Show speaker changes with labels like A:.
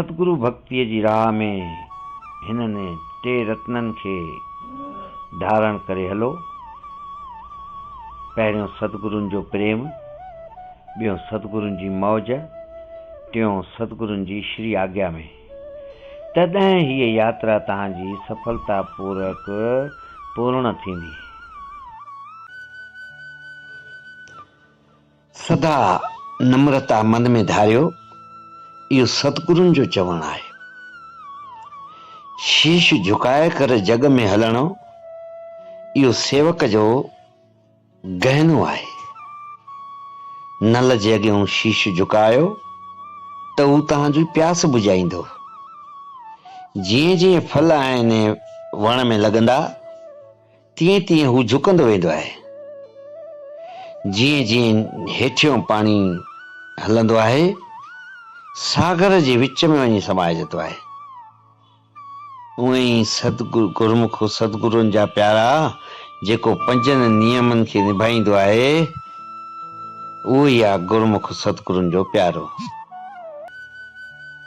A: सतगुरु भक्तीअ जी राह में हिननि टे रत्ननि खे धारण करे हलो। पहिरियों सतगुरुनि जो प्रेम, ॿियों सतगुरुनि जी मौज, टियों सतगुरुनि जी श्री आज्ञा में। तॾहिं हीअ यात्रा तव्हांजी सफलतापूर्वक पूर्ण थींदी। सदा नम्रता मन में धारियो, इहो सतगुरुनि जो चवणु आहे। शीश झुकाए कर जग में हलणो, इहो सेवक जो गहनो आहे। नल जे अॻियां शीश झुकायो त हू तव्हांजी प्यास बुझाईंदो। जीअं जीअं फल आहिनि वण में लॻंदा, तीअं तीअं हू झुकंदो वेंदो आहे। जीअं जीअं हेठियों पाणी हलंदो आहे, सागर जे विच में वञी समाइजंदो आहे। उहे ई गुरमुख सतगुरुनि जा प्यारा, जेको पंजनि नियमनि खे निभाईंदो आहे, उहो ई आहे गुरमुख सतगुरुनि जो प्यारो।